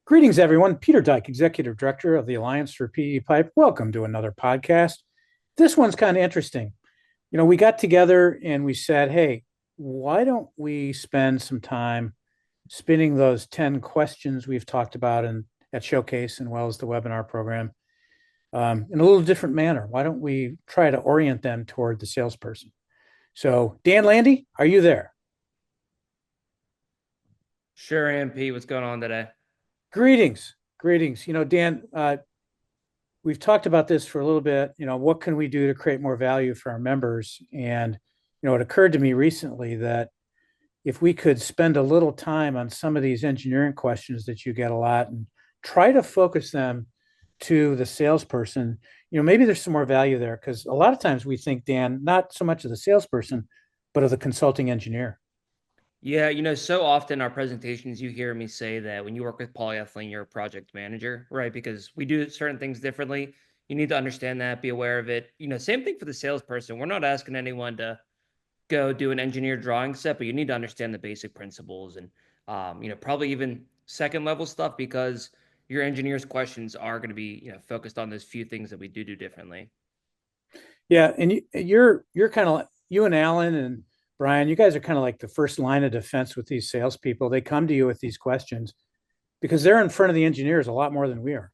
Greetings, everyone. Peter Dyke, Executive Director of the Alliance for PE Pipe. Welcome to another podcast. This one's kind of interesting. We got together and we said, hey, why don't we spend some time spinning those 10 questions we've talked about at Showcase and well as the webinar program in a little different manner? Why don't we try to orient them toward the salesperson? So, Dan Landy, are you there? Sure, MP. What's going on today? Greetings. Greetings. Dan, we've talked about this for a little bit. What can we do to create more value for our members? And, it occurred to me recently that if we could spend a little time on some of these engineering questions that you get a lot and try to focus them to the salesperson, maybe there's some more value there because a lot of times we think, Dan, not so much of the salesperson, but of the consulting engineer. Yeah, so often our presentations, you hear me say that when you work with polyethylene, you're a project manager, right? Because we do certain things differently. You need to understand that, be aware of it. Same thing for the salesperson. We're not asking anyone to go do an engineer drawing set, but you need to understand the basic principles and, probably even second level stuff because your engineer's questions are going to be, focused on those few things that we do differently. Yeah, and you're kind of you and Alan and Brian, you guys are kind of like the first line of defense with these salespeople. They come to you with these questions because they're in front of the engineers a lot more than we are.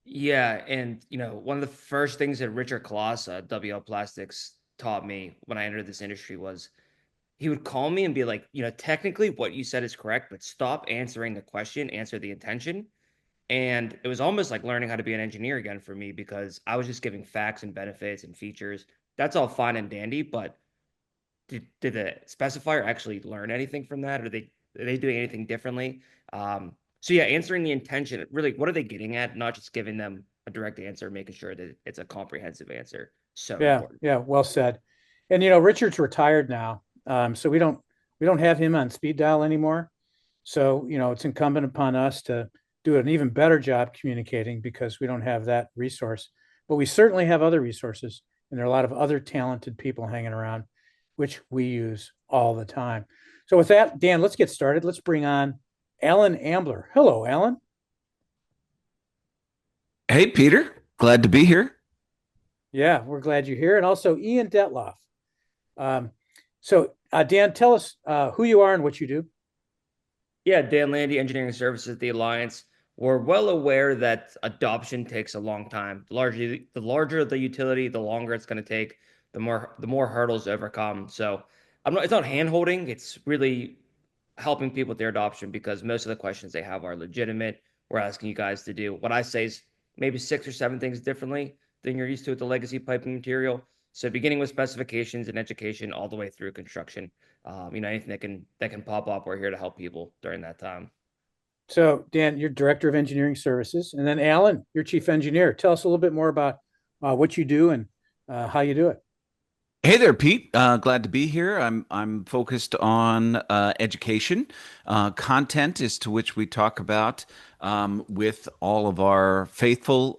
Yeah, and one of the first things that Richard Kloss, WL Plastics, taught me when I entered this industry was he would call me and be like, technically what you said is correct, but stop answering the question, answer the intention. And it was almost like learning how to be an engineer again for me because I was just giving facts and benefits and features. That's all fine and dandy, but did the specifier actually learn anything from that? Are they doing anything differently? So yeah, answering the intention, really, what are they getting at? Not just giving them a direct answer, making sure that it's a comprehensive answer. So Yeah, important. yeah, well said. And Richard's retired now, so we don't have him on speed dial anymore. So it's incumbent upon us to do an even better job communicating because we don't have that resource. But we certainly have other resources, and there are a lot of other talented people hanging around, which we use all the time. So with that, Dan, let's get started. Let's bring on Alan Ambler. Hello, Alan. Hey, Peter. Glad to be here. Yeah, we're glad you're here, and also Ian Detloff. Dan, tell us who you are and what you do. Yeah, Dan Landy, Engineering Services, the Alliance. We're well aware that adoption takes a long time. The larger the utility, the longer it's going to take, the more hurdles to overcome. So it's not hand holding, it's really helping people with their adoption because most of the questions they have are legitimate. We're asking you guys to do what I say is maybe six or seven things differently than you're used to with the legacy piping material. So beginning with specifications and education all the way through construction. Anything that can pop up, we're here to help people during that time. So, Dan, you're Director of Engineering Services, and then Alan, you're Chief Engineer. Tell us a little bit more about what you do and how you do it. Hey there, Pete. Glad to be here. I'm focused on education, content is to which we talk about with all of our faithful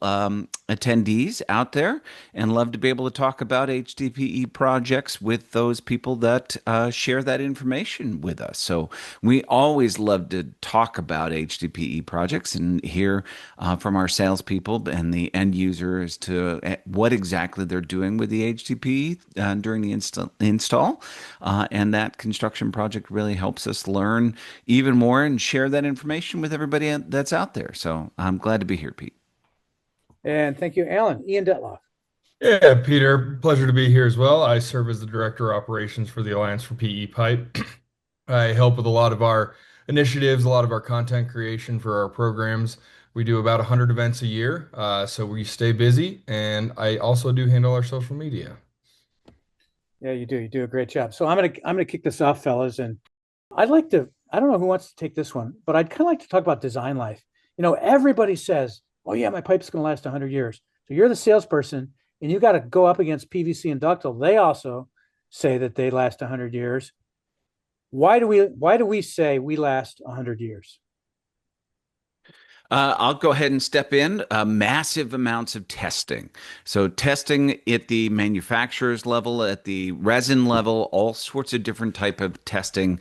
attendees out there, and love to be able to talk about HDPE projects with those people that share that information with us. So we always love to talk about HDPE projects and hear from our salespeople and the end user as to what exactly they're doing with the HDPE during the install. And that construction project really helps us learn even more and share that information with everybody that's out there. So I'm glad to be here, Pete. And thank you, Alan. Ian Detloff. Yeah, Peter, pleasure to be here as well. I serve as the Director of Operations for the Alliance for PE Pipe. I help with a lot of our initiatives, a lot of our content creation for our programs. We do about 100 events a year, so we stay busy, and I also do handle our social media. Yeah, you do. You do a great job. So I'm gonna kick this off, fellas, and I'd like to. I don't know who wants to take this one, but I'd kind of like to talk about design life. Everybody says, "Oh yeah, my pipe's going to last 100 years." So you're the salesperson, and you got to go up against PVC and ductile. They also say that they last 100 years. Why do we say we last 100 years? I'll go ahead and step in. Massive amounts of testing. So, testing at the manufacturer's level, at the resin level, all sorts of different type of testing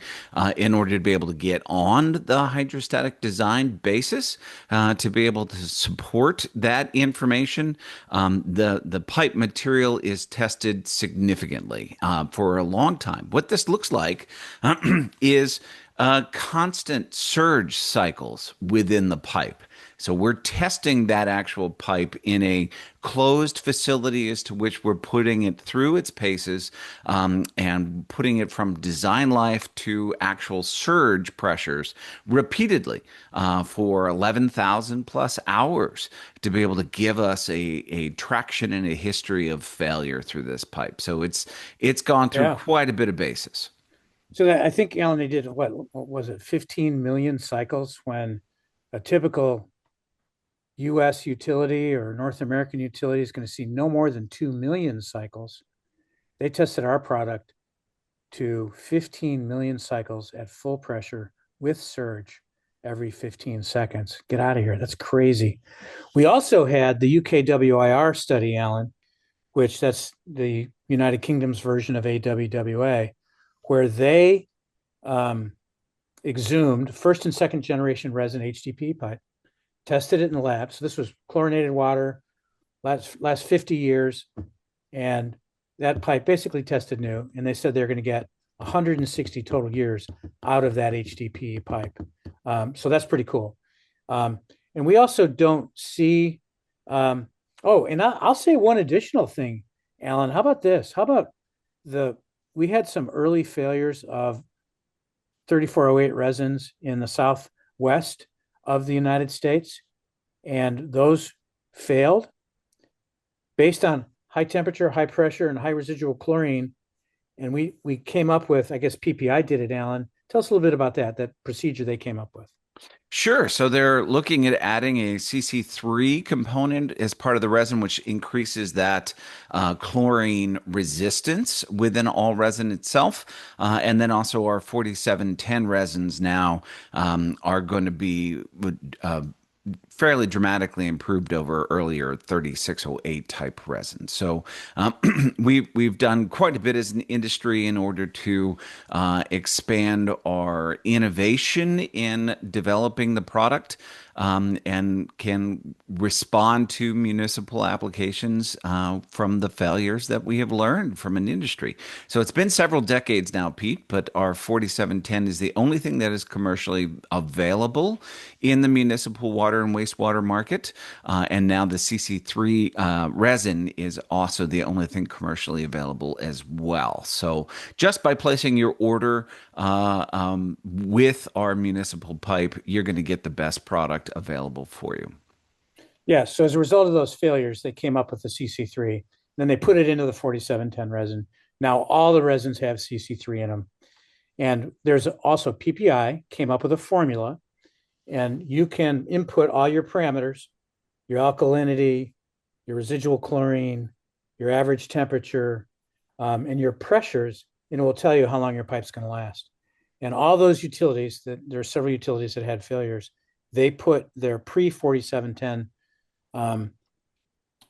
in order to be able to get on the hydrostatic design basis to be able to support that information. The pipe material is tested significantly for a long time. What this looks like is constant surge cycles within the pipe. So we're testing that actual pipe in a closed facility as to which we're putting it through its paces and putting it from design life to actual surge pressures repeatedly for 11,000 plus hours to be able to give us a traction and a history of failure through this pipe. So it's gone through Yeah. quite a bit of basis. So I think, Alan, they did what was it, 15 million cycles, when a typical US utility or North American utility is going to see no more than 2 million cycles. They tested our product to 15 million cycles at full pressure with surge every 15 seconds. Get out of here. That's crazy. We also had the UKWIR study, Alan, which that's the United Kingdom's version of AWWA, where they exhumed first and second generation resin HDPE pipe, tested it in the lab. So this was chlorinated water, last 50 years. And that pipe basically tested new. And they said they're going to get 160 total years out of that HDPE pipe. So that's pretty cool. And we also don't see, and I'll say one additional thing, Alan. How about this? How about we had some early failures of 3408 resins in the southwest of the United States, and those failed based on high temperature, high pressure, and high residual chlorine. And we came up with, I guess PPI did it, Alan. Tell us a little bit about that procedure they came up with. Sure. So they're looking at adding a CC3 component as part of the resin, which increases that chlorine resistance within all resin itself. And then also our 4710 resins now are going to be fairly dramatically improved over earlier 3608 type resin. So we've done quite a bit as an industry in order to expand our innovation in developing the product and can respond to municipal applications from the failures that we have learned from an industry. So it's been several decades now, Pete, but our 4710 is the only thing that is commercially available in the municipal water and wastewater market. And now the CC3 resin is also the only thing commercially available as well. So just by placing your order with our municipal pipe, you're going to get the best product available for you. Yeah. So as a result of those failures, they came up with the CC3. Then they put it into the 4710 resin. Now all the resins have CC3 in them. And there's also PPI came up with a formula, and you can input all your parameters, your alkalinity, your residual chlorine, your average temperature, and your pressures, and it will tell you how long your pipe's going to last. And all those utilities, there are several utilities that had failures, they put their pre-4710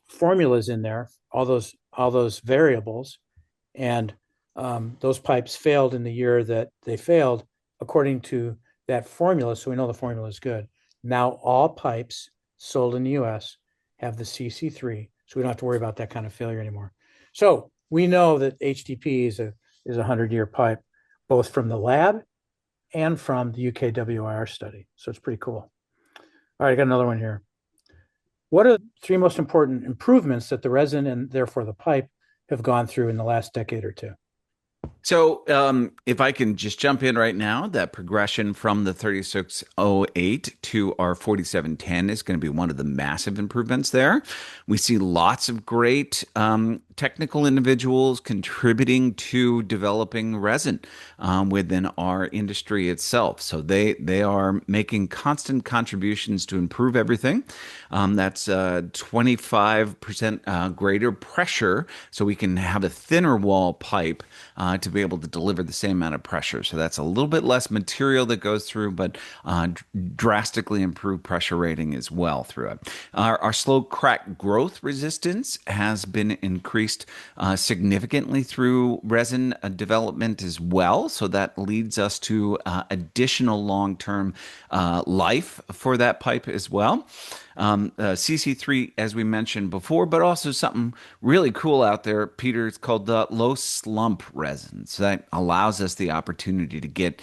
formulas in there, all those variables, and those pipes failed in the year that they failed according to that formula. So we know the formula is good. Now all pipes sold in the US have the CC3, so we don't have to worry about that kind of failure anymore. So we know that HDPE is a 100-year pipe, both from the lab and from the UKWIR study. So it's pretty cool. All right, I got another one here. What are the three most important improvements that the resin and therefore the pipe have gone through in the last decade or two? So, if I can just jump in right now, that progression from the 3608 to our 4710 is going to be one of the massive improvements there. We see lots of great technical individuals contributing to developing resin within our industry itself. So they are making constant contributions to improve everything. That's 25% greater pressure, so we can have a thinner wall pipe to be able to deliver the same amount of pressure. So that's a little bit less material that goes through, but drastically improved pressure rating as well through it. Our slow crack growth resistance has been increased significantly through resin development as well. So that leads us to additional long-term life for that pipe as well. CC3, as we mentioned before, but also something really cool out there, Peter. It's called the low slump resin. So that allows us the opportunity to get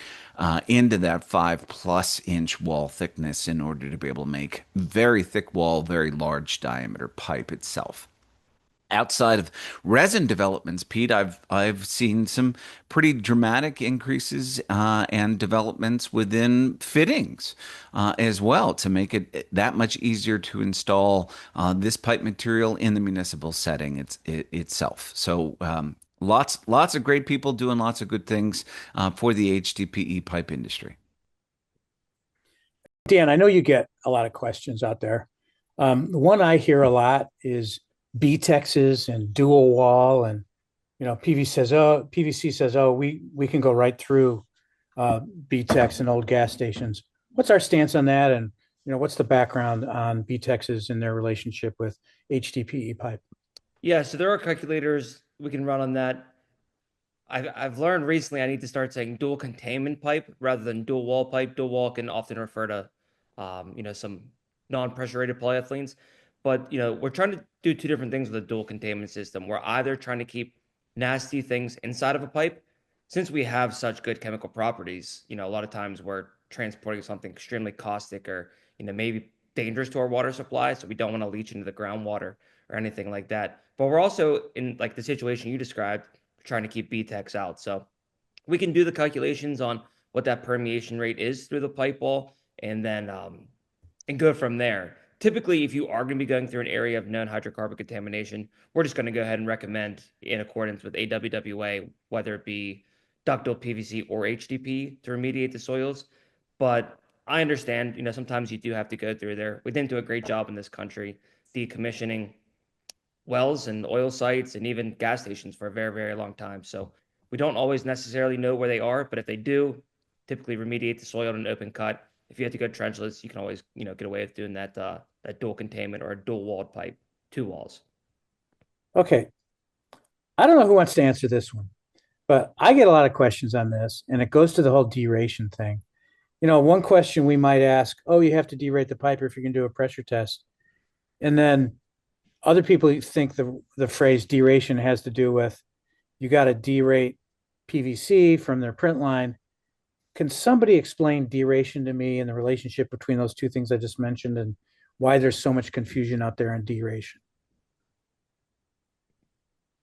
into that 5+ inch wall thickness in order to be able to make very thick wall, very large diameter pipe itself. Outside of resin developments, Pete, I've seen some pretty dramatic increases and developments within fittings as well to make it that much easier to install this pipe material in the municipal setting itself. So lots of great people doing lots of good things for the HDPE pipe industry. Dan, I know you get a lot of questions out there. The one I hear a lot is BTEXs and dual wall, and PVC says, oh, we can go right through BTEX and old gas stations. What's our stance on that, and what's the background on BTEXs and their relationship with HDPE pipe? Yeah, so there are calculators we can run on that. I've learned recently I need to start saying dual containment pipe rather than dual wall pipe. Dual wall can often refer to, some non-pressure rated polyethylenes, but we're trying to do two different things with a dual containment system. We're either trying to keep nasty things inside of a pipe, since we have such good chemical properties. A lot of times we're transporting something extremely caustic or maybe dangerous to our water supply, so we don't want to leach into the groundwater or anything like that. But we're also in like the situation you described, trying to keep BTEX out. So we can do the calculations on what that permeation rate is through the pipe wall, and then and go from there. Typically, if you are going to be going through an area of known hydrocarbon contamination, we're just going to go ahead and recommend, in accordance with AWWA, whether it be ductile PVC or HDPE to remediate the soils. But I understand, sometimes you do have to go through there. We didn't do a great job in this country decommissioning wells and oil sites and even gas stations for a very, very long time. So we don't always necessarily know where they are, but if they do, typically remediate the soil in an open cut. If you have to go trenchless, you can always, get away with doing that dual containment or a dual walled pipe, two walls. Okay, I don't know who wants to answer this one, but I get a lot of questions on this, and it goes to the whole deration thing. One question we might ask, oh, you have to derate the pipe if you're going to do a pressure test. And then other people think the phrase deration has to do with you got to derate PVC from their print line. Can somebody explain deration to me and the relationship between those two things I just mentioned, and why there's so much confusion out there on deration?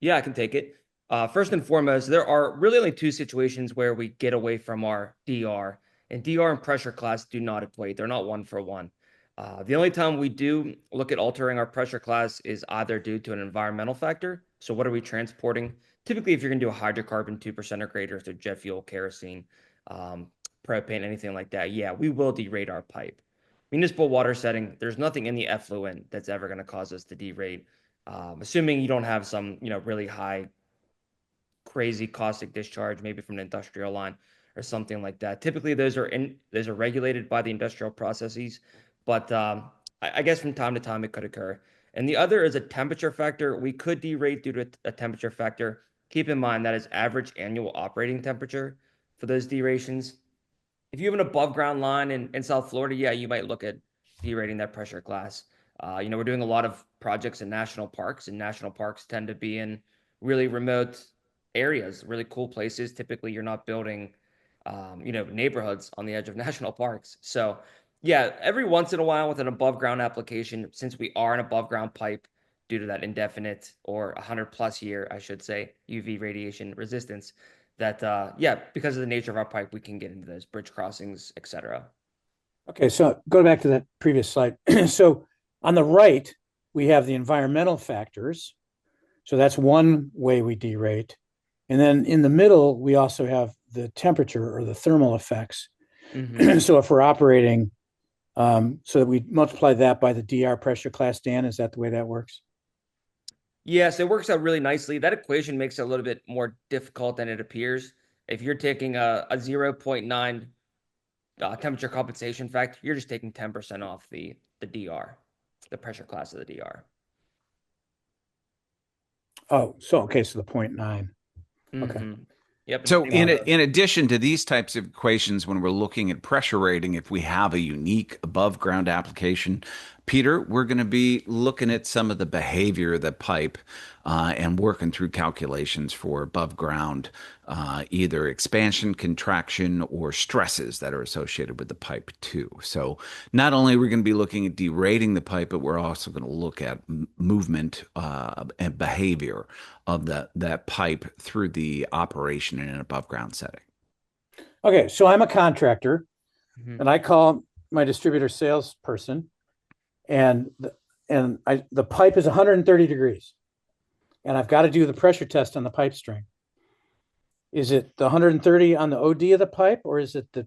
Yeah, I can take it. First and foremost, there are really only two situations where we get away from our DR, and DR and pressure class do not equate. They're not one for one. The only time we do look at altering our pressure class is either due to an environmental factor. So what are we transporting? Typically, if you're going to do a hydrocarbon 2% or greater, so jet fuel, kerosene, propane, anything like that, yeah, we will derate our pipe. Municipal water setting, there's nothing in the effluent that's ever going to cause us to derate. Assuming you don't have some, really high, crazy caustic discharge, maybe from an industrial line or something like that. Typically, those are regulated by the industrial processes, but I guess from time to time it could occur. And the other is a temperature factor. We could derate due to a temperature factor. Keep in mind that is average annual operating temperature for those derations. If you have an above ground line in South Florida, yeah, you might look at derating that pressure class. We're doing a lot of projects in national parks, and national parks tend to be in really remote areas, really cool places. Typically, you're not building, neighborhoods on the edge of national parks. So, yeah, every once in a while with an above ground application, since we are an above ground pipe due to that indefinite or 100+ year, I should say, UV radiation resistance, that because of the nature of our pipe, we can get into those bridge crossings, etc. Okay, so go back to that previous slide. So on the right, we have the environmental factors. So that's one way we derate. And then in the middle, we also have the temperature or the thermal effects. Hmm. So if we're operating, so that we multiply that by the DR pressure class, Dan, is that the way that works? Yes, it works out really nicely. That equation makes it a little bit more difficult than it appears. If you're taking a 0.9 temperature compensation factor, you're just taking 10% off the DR, the pressure class of the DR. Oh, so okay, so the 0.9. Okay. Hmm. Yep, it's the So same in for both. in addition to these types of equations, when we're looking at pressure rating, if we have a unique above ground application, Peter, we're going to be looking at some of the behavior of the pipe and working through calculations for above ground, either expansion, contraction, or stresses that are associated with the pipe too. So not only are we going to be looking at derating the pipe, but we're also going to look at movement and behavior of that pipe through the operation in an above ground setting. Okay, so I'm a contractor Mhm. and I call my distributor salesperson and the pipe is 130 degrees and I've got to do the pressure test on the pipe string. Is it the 130 on the OD of the pipe or is it the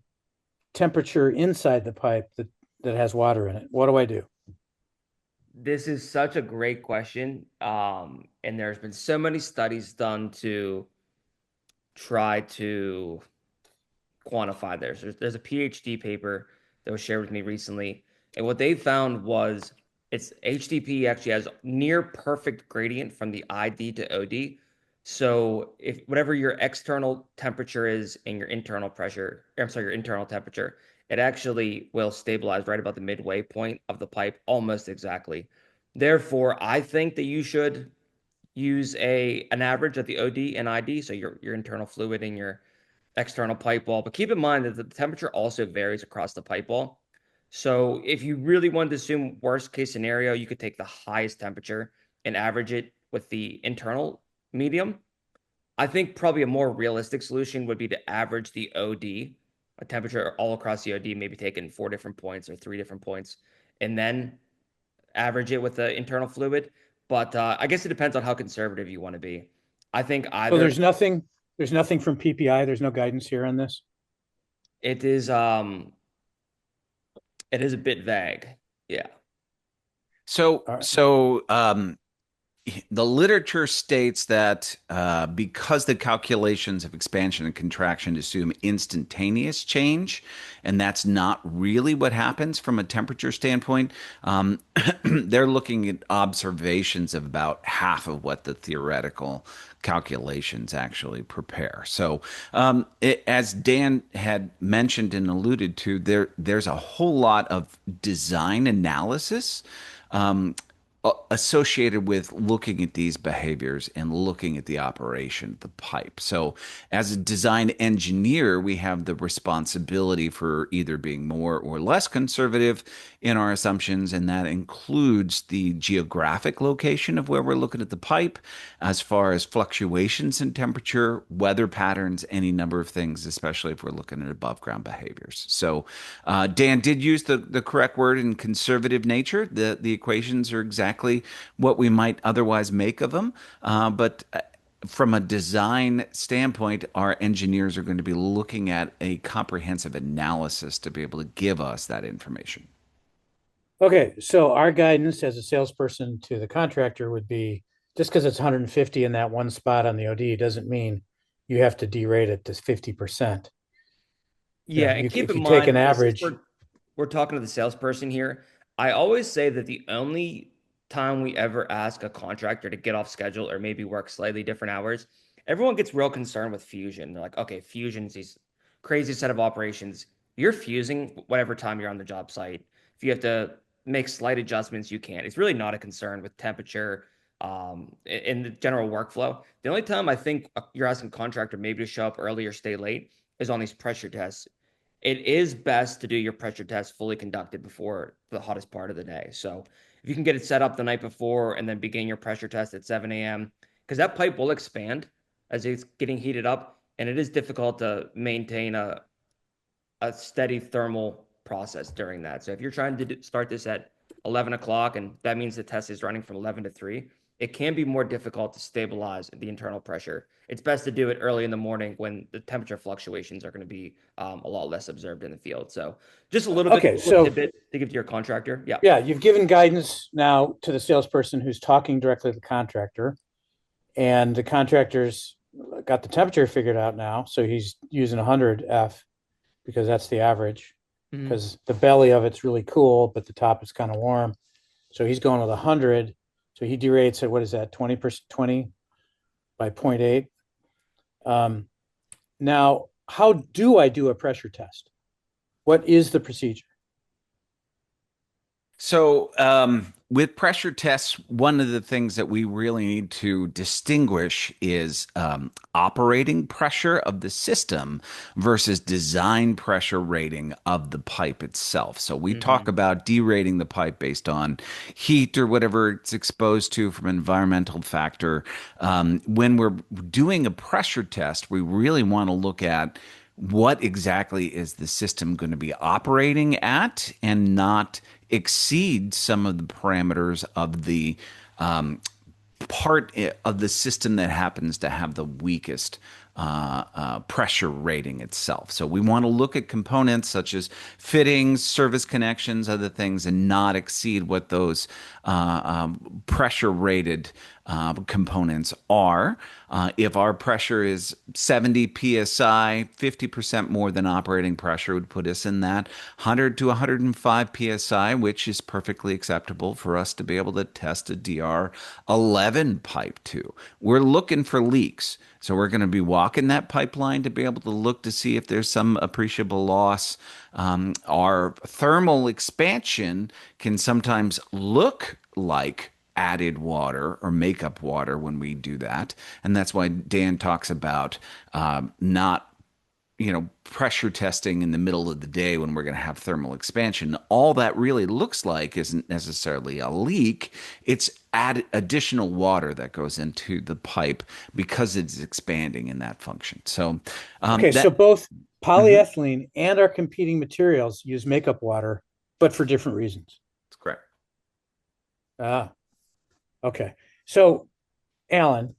temperature inside the pipe that has water in it? What do I do? This is such a great question. And there's been so many studies done to try to quantify this. There's a PhD paper that was shared with me recently, and what they found was it's HDPE actually has near perfect gradient from the ID to OD. So if whatever your external temperature is and your internal pressure, I'm sorry, your internal temperature, it actually will stabilize right about the midway point of the pipe almost exactly. Therefore, I think that you should use an average of the OD and ID, so your internal fluid and your external pipe wall. But keep in mind that the temperature also varies across the pipe wall. So if you really wanted to assume worst case scenario, you could take the highest temperature and average it with the internal medium. I think probably a more realistic solution would be to average the OD, a temperature all across the OD, maybe taking 4 different points or 3 different points, and then average it with the internal fluid. But I guess it depends on how conservative you want to be. I think So either there's nothing from PPI. There's no guidance here on this. it is a bit vague. Yeah. So, All right. so the literature states that because the calculations of expansion and contraction assume instantaneous change, and that's not really what happens from a temperature standpoint, they're looking at observations of about half of what the theoretical calculations actually prepare. So, as Dan had mentioned and alluded to, there's a whole lot of design analysis associated with looking at these behaviors and looking at the operation of the pipe. So, as a design engineer, we have the responsibility for either being more or less conservative in our assumptions, and that includes the geographic location of where we're looking at the pipe, as far as fluctuations in temperature, weather patterns, any number of things, especially if we're looking at above ground behaviors. So, Dan did use the correct word in conservative nature. The equations are exactly what we might otherwise make of them. But from a design standpoint, our engineers are going to be looking at a comprehensive analysis to be able to give us that information. Okay, so our guidance as a salesperson to the contractor would be just because it's 150 in that one spot on the OD doesn't mean you have to derate it to 50%. You Yeah, know, and keep if in you take an mind, since average, we're talking to the salesperson here, I always say that the only time we ever ask a contractor to get off schedule or maybe work slightly different hours, everyone gets real concerned with fusion. They're like, okay, fusion's these crazy set of operations. You're fusing whatever time you're on the job site. If you have to make slight adjustments, you can. It's really not a concern with temperature, in the general workflow. The only time I think you're asking a contractor maybe to show up early or stay late is on these pressure tests. It is best to do your pressure test fully conducted before the hottest part of the day. So if you can get it set up the night before and then begin your pressure test at 7 a.m., because that pipe will expand as it's getting heated up, and it is difficult to maintain a steady thermal process during that. So if you're trying to start this at 11 o'clock, and that means the test is running from 11 to 3, it can be more difficult to stabilize the internal pressure. It's best to do it early in the morning when the temperature fluctuations are going to be a lot less observed in the field. So just a little Okay, bit so tidbit to give to your contractor. Yeah. yeah, you've given guidance now to the salesperson who's talking directly to the contractor, and the contractor's got the temperature figured out now. So he's using 100 F because that's the average, Mhm. because the belly of it's really cool, but the top is kind of warm. So he's going with 100. So he derates at, what is that, 20%, 20 by 0.8. Now, how do I do a pressure test? What is the procedure? So, with pressure tests, one of the things that we really need to distinguish is operating pressure of the system versus design pressure rating of the pipe itself. So, we talk about derating the pipe based on heat or whatever it's exposed to from an environmental factor. When we're doing a pressure test, we really want to look at what exactly is the system going to be operating at and not exceed some of the parameters of the part of the system that happens to have the weakest pressure rating itself. So we want to look at components such as fittings, service connections, other things, and not exceed what those pressure rated components are. If our pressure is 70 psi, 50% more than operating pressure would put us in that 100 to 105 psi, which is perfectly acceptable for us to be able to test a DR11 pipe to. We're looking for leaks. So we're going to be walking that pipeline to be able to look to see if there's some appreciable loss. Our thermal expansion can sometimes look like added water or makeup water when we do that. And that's why Dan talks about not pressure testing in the middle of the day when we're going to have thermal expansion. All that really looks like isn't necessarily a leak. It's additional water that goes into the pipe because it's expanding in that function. So, Okay, so that both Mhm, polyethylene and our competing materials use makeup water, but for different reasons. that's correct. Ah, okay. So, Alan,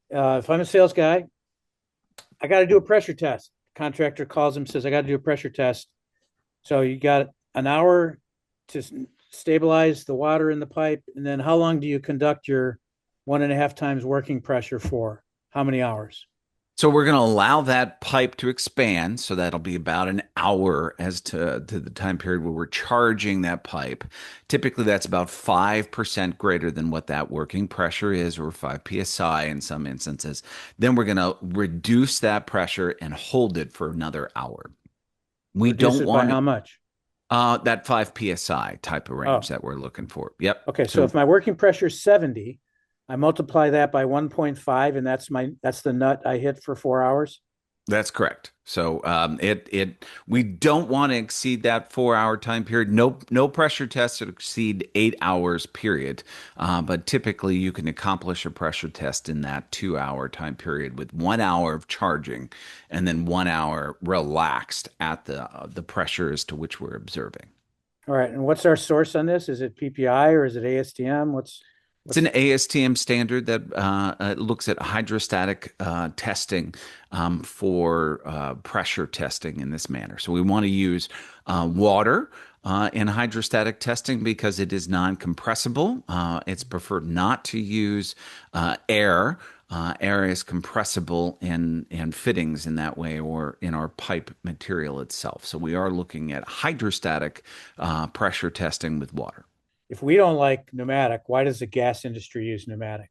if I'm a sales guy, I got to do a pressure test. Contractor calls him, says, I got to do a pressure test. So you got an hour to stabilize the water in the pipe. And then how long do you conduct your 1.5 times working pressure for? How many hours? So we're going to allow that pipe to expand. So that'll be about an hour as to the time period where we're charging that pipe. Typically, that's about 5% greater than what that working pressure is, or 5 psi in some instances. Then we're going to reduce that pressure and hold it for another hour. We Reduce don't it by want how much? that 5 psi type of range Oh, that we're looking for. Yep. okay. So So if my working pressure is 70, I multiply that by 1.5, and that's the nut I hit for 4 hours. that's correct. So we don't want to exceed that 4 hour time period. No pressure tests that exceed 8 hours period. But typically you can accomplish a pressure test in that 2 hour time period with 1 hour of charging and then 1 hour relaxed at the pressures to which we're observing. All right. And what's our source on this? Is it PPI or is it ASTM? It's an What's ASTM standard that looks at hydrostatic testing for pressure testing in this manner. So we want to use water in hydrostatic testing because it is non-compressible. It's preferred not to use air. Air is compressible in fittings in that way or in our pipe material itself. So we are looking at hydrostatic pressure testing with water. if we don't like pneumatic, why does the gas industry use pneumatic?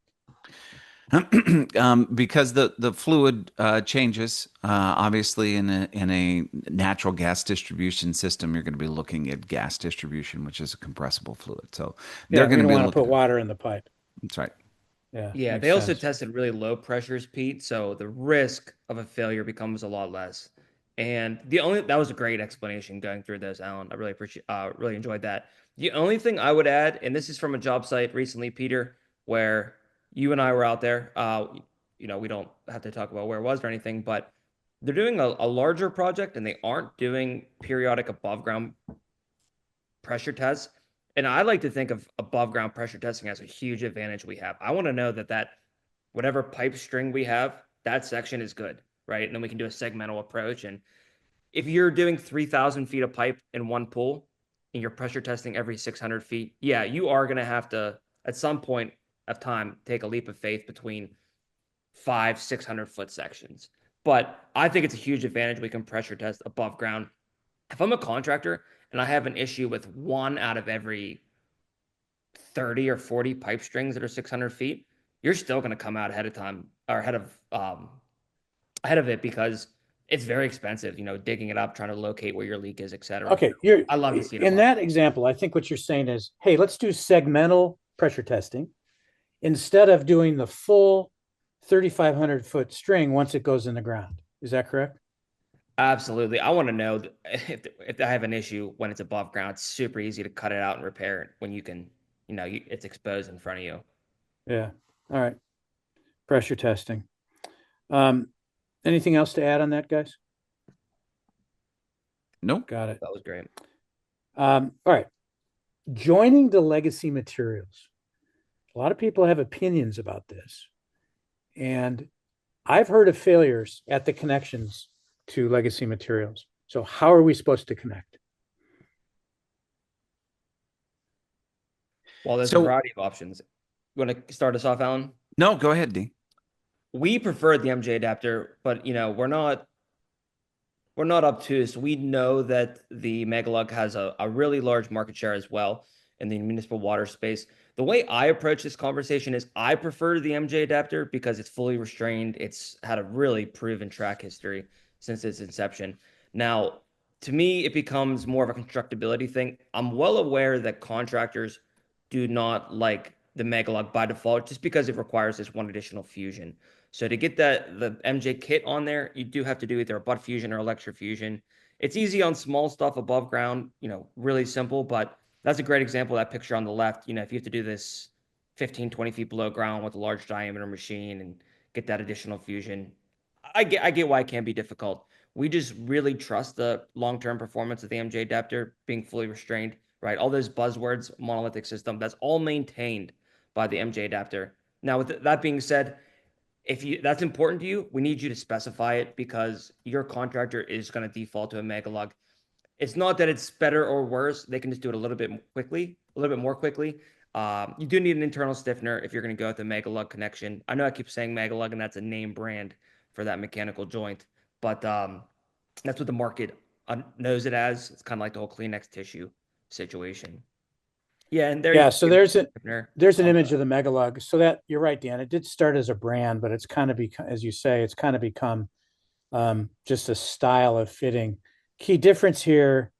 Because the fluid changes. Obviously, in a natural gas distribution system, you're going to be looking at gas distribution, which is a compressible fluid. So they're Yeah, we going to don't be want to looking put at. water in the pipe. That's right. Yeah, Yeah, makes they also sense. tested really low pressures, Pete, so the risk of a failure becomes a lot less. And the only that was a great explanation going through this, Alan. I really appreciate really enjoyed that. The only thing I would add, and this is from a job site recently, Peter, where you and I were out there. We don't have to talk about where it was or anything, but they're doing a larger project and they aren't doing periodic above ground pressure tests. And I like to think of above ground pressure testing as a huge advantage we have. I want to know that whatever pipe string we have, that section is good, right? And then we can do a segmental approach. And if you're doing 3,000 feet of pipe in one pool and you're pressure testing every 600 feet, yeah, you are going to have to, at some point of time, take a leap of faith between 600 foot sections. But I think it's a huge advantage we can pressure test above ground. If I'm a contractor and I have an issue with one out of every 30 or 40 pipe strings that are 600 feet, you're still going to come out ahead of time or ahead of it because it's very expensive, digging it up, trying to locate where your leak is, et cetera. Okay, I love to see it in above. that example. I think what you're saying is, hey, let's do segmental pressure testing instead of doing the full 3,500 foot string once it goes in the ground. Is that correct? Absolutely. I want to know if I have an issue when it's above ground. It's super easy to cut it out and repair it when you can, it's exposed in front of you. Yeah. All right. Pressure testing. Anything else to add on that, guys? Nope. Got it. That was great. All right. Joining the legacy materials. A lot of people have opinions about this. And I've heard of failures at the connections to legacy materials. So how are we supposed to connect? Well, there's a variety of options. You want to start us off, Alan? No, go ahead, D. We prefer the MJ adapter, but we're not obtuse. We know that the Megalug has a really large market share as well in the municipal water space. The way I approach this conversation is I prefer the MJ adapter because it's fully restrained. It's had a really proven track history since its inception. Now, to me, it becomes more of a constructability thing. I'm well aware that contractors do not like the Megalug by default just because it requires this one additional fusion. So to get the MJ kit on there, you do have to do either a butt fusion or electrofusion. It's easy on small stuff above ground, really simple, but that's a great example of that picture on the left. If you have to do this 15, 20 feet below ground with a large diameter machine and get that additional fusion, I get why it can be difficult. We just really trust the long-term performance of the MJ adapter being fully restrained, right? All those buzzwords, monolithic system, that's all maintained by the MJ adapter. Now, with that being said, if that's important to you, we need you to specify it because your contractor is going to default to a Megalug. It's not that it's better or worse. They can just do it a little bit more quickly. You do need an internal stiffener if you're going to go with the Megalug connection. I know I keep saying Megalug, and that's a name brand for that mechanical joint, but that's what the market knows it as. It's kind of like the whole Kleenex tissue situation. Yeah, and there. Yeah, so there's an image uh, of the Megalug. So that you're right, Dan. It did start as a brand, but it's kind of become, as you say, it's kind of become just a style of fitting. Key difference here: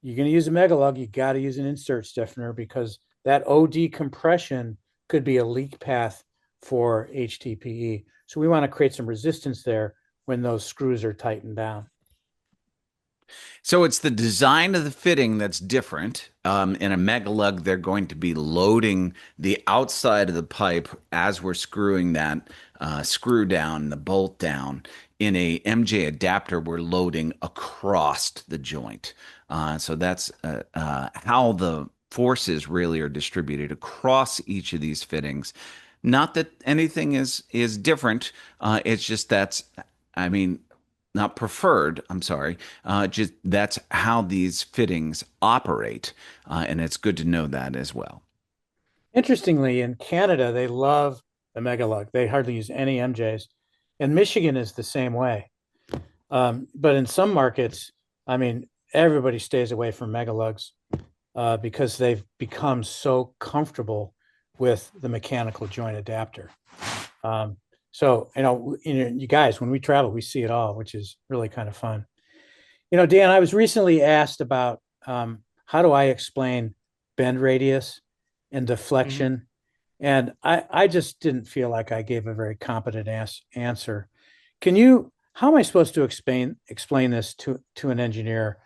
you're going to use a Megalug, you got to use an insert stiffener because that OD compression could be a leak path for HDPE. So we want to create some resistance there when those screws are tightened down. So it's the design of the fitting that's different. In a Megalug, they're going to be loading the outside of the pipe as we're screwing that screw down, the bolt down. In a MJ adapter, we're loading across the joint. So that's how the forces really are distributed across each of these fittings. Not that anything is different. It's just I mean, not preferred, I'm sorry. Just that's how these fittings operate. And it's good to know that as well. Interestingly, in Canada, they love the Megalug. They hardly use any MJs. And Michigan is the same way. But in some markets, I mean, everybody stays away from Megalugs because they've become so comfortable with the mechanical joint adapter. So, you guys, when we travel, we see it all, which is really kind of fun. Dan, I was recently asked about how do I explain bend radius and deflection? And I just didn't feel like I gave a very competent answer. How am I supposed to explain this to an engineer?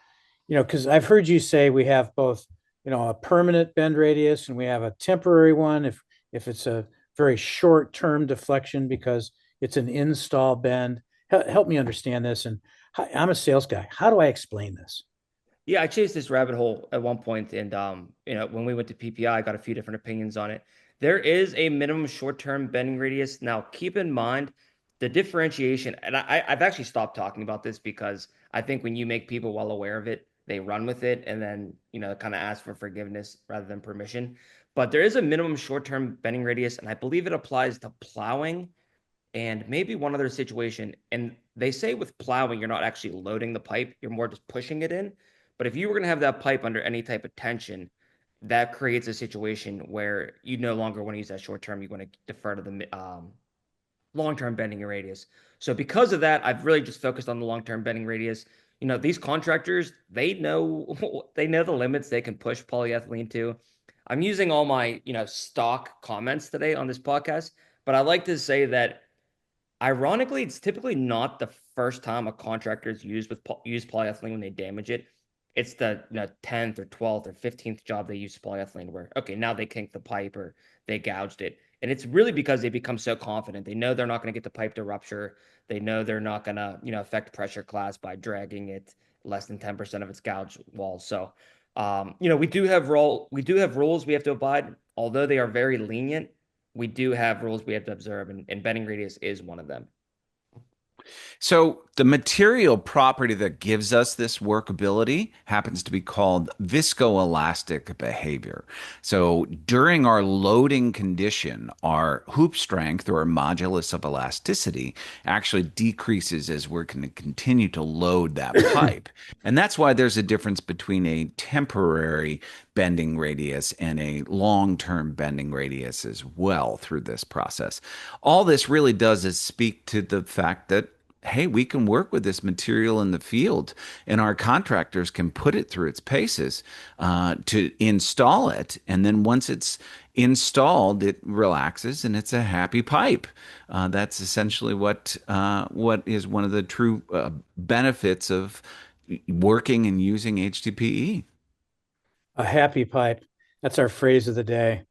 Because I've heard you say we have both, a permanent bend radius and we have a temporary one if it's a very short-term deflection because it's an install bend. Help me understand this. And I'm a sales guy. How do I explain this? Yeah, I chased this rabbit hole at one point, and when we went to PPI, I got a few different opinions on it. There is a minimum short-term bending radius. Now, keep in mind the differentiation, and I've actually stopped talking about this because I think when you make people well aware of it, they run with it and then, kind of ask for forgiveness rather than permission. But there is a minimum short-term bending radius, and I believe it applies to plowing and maybe one other situation. And they say with plowing, you're not actually loading the pipe, you're more just pushing it in. But if you were going to have that pipe under any type of tension, that creates a situation where you no longer want to use that short term. You want to defer to the long-term bending radius. So because of that, I've really just focused on the long-term bending radius. These contractors, they know they know the limits they can push polyethylene to. I'm using all my, stock comments today on this podcast, but I like to say that ironically, it's typically not the first time a contractor is use polyethylene when they damage it. It's the 10th or 12th or 15th job they use polyethylene where, okay, now they kinked the pipe or they gouged it. And it's really because they become so confident. They know they're not going to get the pipe to rupture. They know they're not going to, affect pressure class by dragging it less than 10% of its gouge walls. So, we do have rules we have to abide, although they are very lenient. We do have rules we have to observe, and bending radius is one of them. So the material property that gives us this workability happens to be called viscoelastic behavior. So during our loading condition, our hoop strength or modulus of elasticity actually decreases as we're going to continue to load that pipe. And that's why there's a difference between a temporary bending radius and a long-term bending radius as well through this process. All this really does is speak to the fact that hey, we can work with this material in the field, and our contractors can put it through its paces to install it. And then once it's installed, it relaxes and it's a happy pipe. That's essentially what is one of the true benefits of working and using HDPE. A happy pipe. That's our phrase of the day.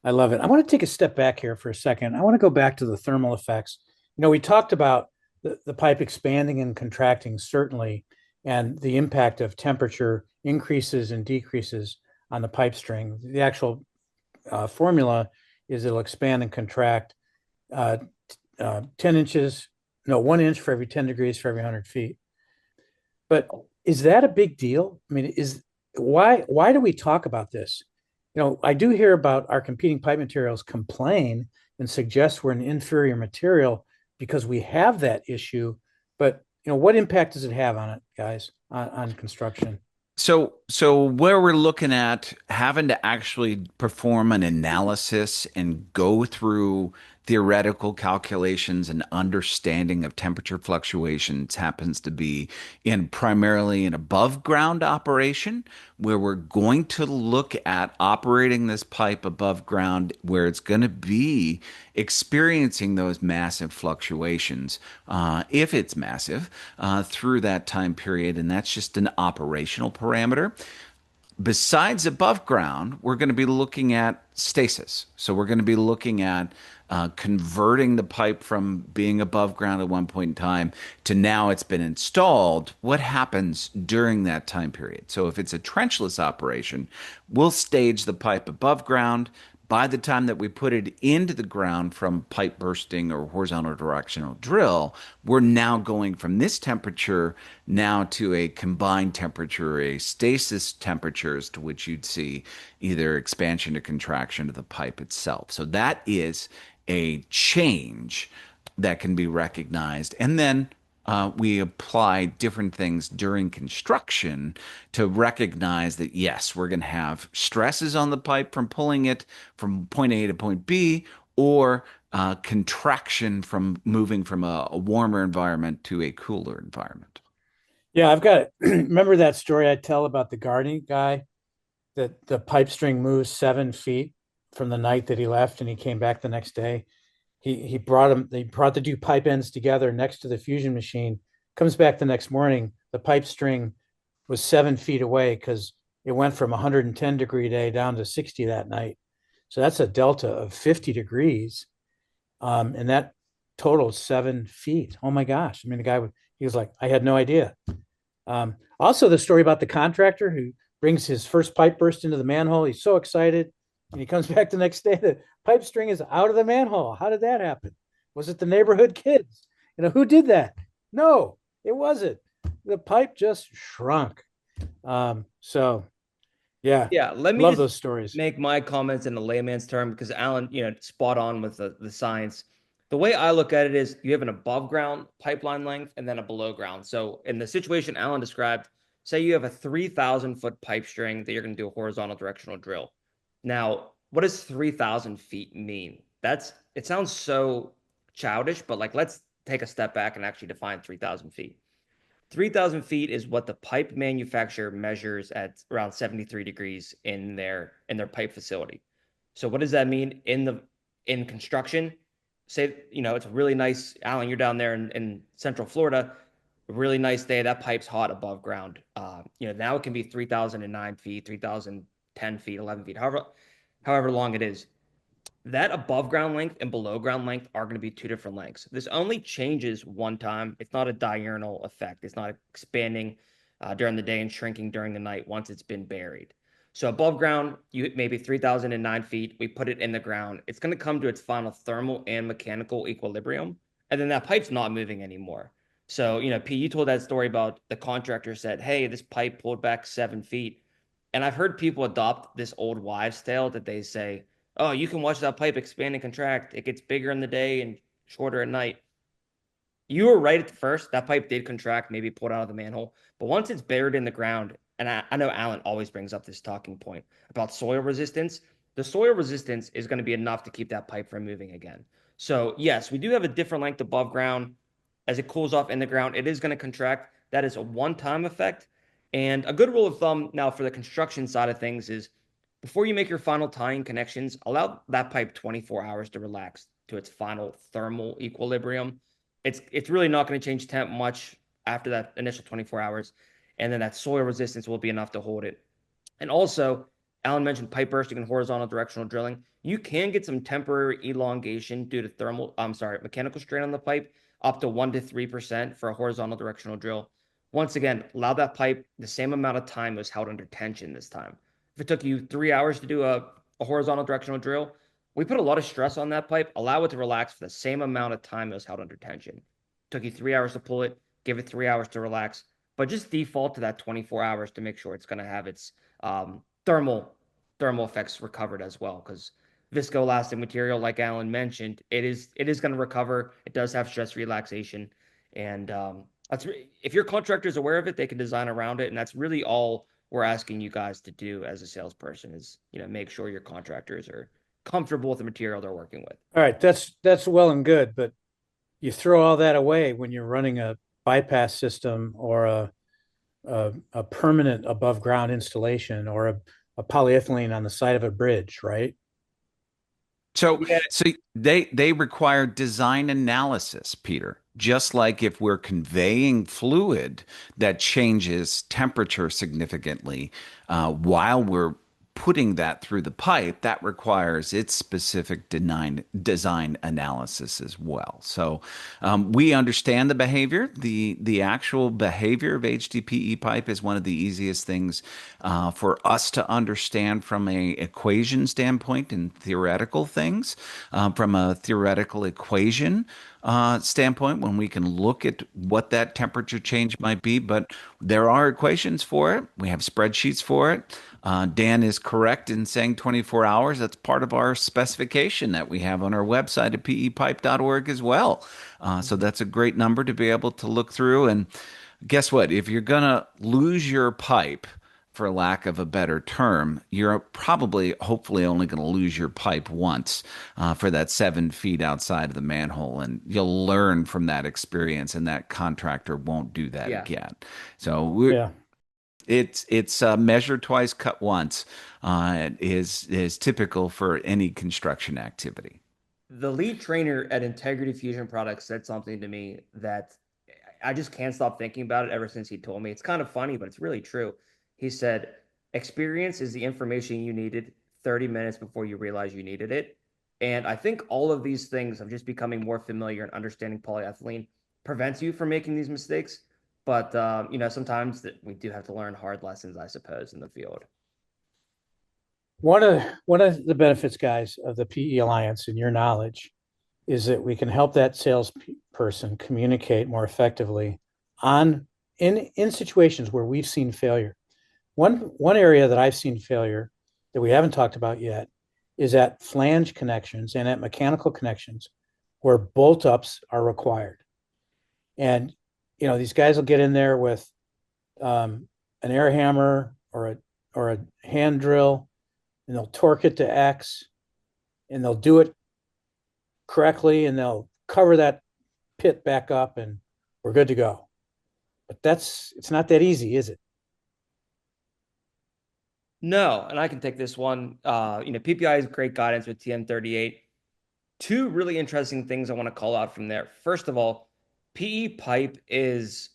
I love it. I want to take a step back here for a second. I want to go back to the thermal effects. We talked about the pipe expanding and contracting, certainly, and the impact of temperature increases and decreases on the pipe string. The actual formula is it'll expand and contract 10 inches, no, 1 inch for every 10 degrees for every 100 feet. But is that a big deal? I mean, why do we talk about this? I do hear about our competing pipe materials complain and suggest we're an inferior material because we have that issue. But what impact does it have on it, guys, on construction? So where we're looking at having to actually perform an analysis and go through theoretical calculations and understanding of temperature fluctuations happens to be primarily an above ground operation where we're going to look at operating this pipe above ground where it's going to be experiencing those massive fluctuations, if it's massive, through that time period. And that's just an operational parameter. Besides above ground, we're going to be looking at stasis. So we're going to be looking at converting the pipe from being above ground at one point in time to now it's been installed. What happens during that time period? So if it's a trenchless operation, we'll stage the pipe above ground. By the time that we put it into the ground from pipe bursting or horizontal directional drill, we're now going from this temperature now to a combined temperature, a stasis temperatures to which you'd see either expansion or contraction of the pipe itself. So that is a change that can be recognized. And then we apply different things during construction to recognize that, yes, we're going to have stresses on the pipe from pulling it from point A to point B, or contraction from moving from a warmer environment to a cooler environment. Yeah, I've got remember that story I tell about the gardening guy that the pipe string moves 7 feet from the night that he left and he came back the next day. He brought the two pipe ends together next to the fusion machine, comes back the next morning, the pipe string was 7 feet away because it went from 110-degree day down to 60 that night. So that's a delta of 50 degrees. And that totaled 7 feet. Oh my gosh. I mean, he was like, I had no idea. Also, the story about the contractor who brings his first pipe burst into the manhole. He's so excited. And he comes back the next day. The pipe string is out of the manhole. How did that happen? Was it the neighborhood kids? Who did that? No, it wasn't. The pipe just shrunk. So yeah, Yeah, let me love just those stories. make my comments in a layman's term because Alan, spot on with the science. The way I look at it is you have an above ground pipeline length and then a below ground. So in the situation Alan described, say you have a 3,000-foot pipe string that you're going to do a horizontal directional drill. Now, what does 3,000 feet mean? It sounds so childish, but like let's take a step back and actually define 3,000 feet. 3,000 feet is what the pipe manufacturer measures at around 73 degrees in their pipe facility. So what does that mean in construction? Say, it's a really nice, Alan, you're down there in Central Florida, a really nice day. That pipe's hot above ground. Now it can be 3,009 feet, 3,010 feet, 11 feet, however long it is. That above ground length and below ground length are going to be two different lengths. This only changes one time. It's not a diurnal effect. It's not expanding during the day and shrinking during the night once it's been buried. So above ground, you maybe 3,009 feet. We put it in the ground. It's going to come to its final thermal and mechanical equilibrium, and then that pipe's not moving anymore. So, P, you told that story about the contractor said, "Hey, this pipe pulled back 7 feet," and I've heard people adopt this old wives' tale that they say, "Oh, you can watch that pipe expand and contract. It gets bigger in the day and shorter at night." You were right at the first. That pipe did contract, maybe pulled out of the manhole. But once it's buried in the ground, and I know Alan always brings up this talking point about soil resistance, the soil resistance is going to be enough to keep that pipe from moving again. So, yes, we do have a different length above ground. As it cools off in the ground, it is going to contract. That is a one-time effect. And a good rule of thumb now for the construction side of things is before you make your final tying connections, allow that pipe 24 hours to relax to its final thermal equilibrium. It's really not going to change temp much after that initial 24 hours, and then that soil resistance will be enough to hold it. And also, Alan mentioned pipe bursting and horizontal directional drilling. You can get some temporary elongation due to mechanical strain on the pipe, up to 1 to 3% for a horizontal directional drill. Once again, allow that pipe the same amount of time it was held under tension this time. If it took you 3 hours to do a horizontal directional drill, we put a lot of stress on that pipe, allow it to relax for the same amount of time it was held under tension. Took you 3 hours to pull it, give it 3 hours to relax, but just default to that 24 hours to make sure it's going to have its thermal effects recovered as well. Because viscoelastic material, like Alan mentioned, it is going to recover. It does have stress relaxation, and if your contractor is aware of it, they can design around it, and that's really all we're asking you guys to do as a salesperson is make sure your contractors are comfortable with the material they're working with. All right, that's well and good, but you throw all that away when you're running a bypass system or a permanent above ground installation or a polyethylene on the side of a bridge, right? So, Yeah. so they require design analysis, Peter. Just like if we're conveying fluid that changes temperature significantly while we're putting that through the pipe, that requires its specific design analysis as well. So we understand the behavior. The actual behavior of HDPE pipe is one of the easiest things for us to understand from a equation standpoint and theoretical things. From a theoretical equation standpoint, when we can look at what that temperature change might be, but there are equations for it. We have spreadsheets for it. Dan is correct in saying 24 hours. That's part of our specification that we have on our website at pepipe.org as well. So that's a great number to be able to look through. And guess what? If you're going to lose your pipe, for lack of a better term, you're probably, hopefully, only going to lose your pipe once for that 7 feet outside of the manhole. And you'll learn from that experience, and that contractor won't do that Yeah. again. So Yeah. it's measure twice, cut once is typical for any construction activity. The lead trainer at Integrity Fusion Products said something to me that I just can't stop thinking about it ever since he told me. It's kind of funny, but it's really true. He said, experience is the information you needed 30 minutes before you realize you needed it. And I think all of these things of just becoming more familiar and understanding polyethylene prevents you from making these mistakes. But sometimes that we do have to learn hard lessons, I suppose, in the field. One of the benefits, guys, of the PE Alliance, in your knowledge, is that we can help that salesperson communicate more effectively in situations where we've seen failure. One area that I've seen failure that we haven't talked about yet is at flange connections and at mechanical connections where bolt ups are required. And these guys will get in there with an air hammer or a hand drill, and they'll torque it to X, and they'll do it correctly, and they'll cover that pit back up, and we're good to go. But it's not that easy, is it? No, and I can take this one. PPI is great guidance with TM38. Two really interesting things I want to call out from there. First of all, PE pipe is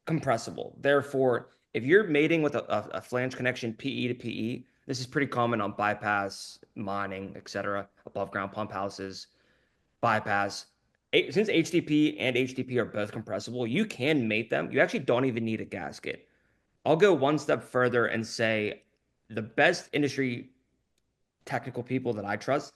compressible. Therefore, if you're mating with a flange connection PE to PE, this is pretty common on bypass, mining, etc., above ground pump houses, bypass. Since HDP and HDP are both compressible, you can mate them. You actually don't even need a gasket. I'll go one step further and say the best industry technical people that I trust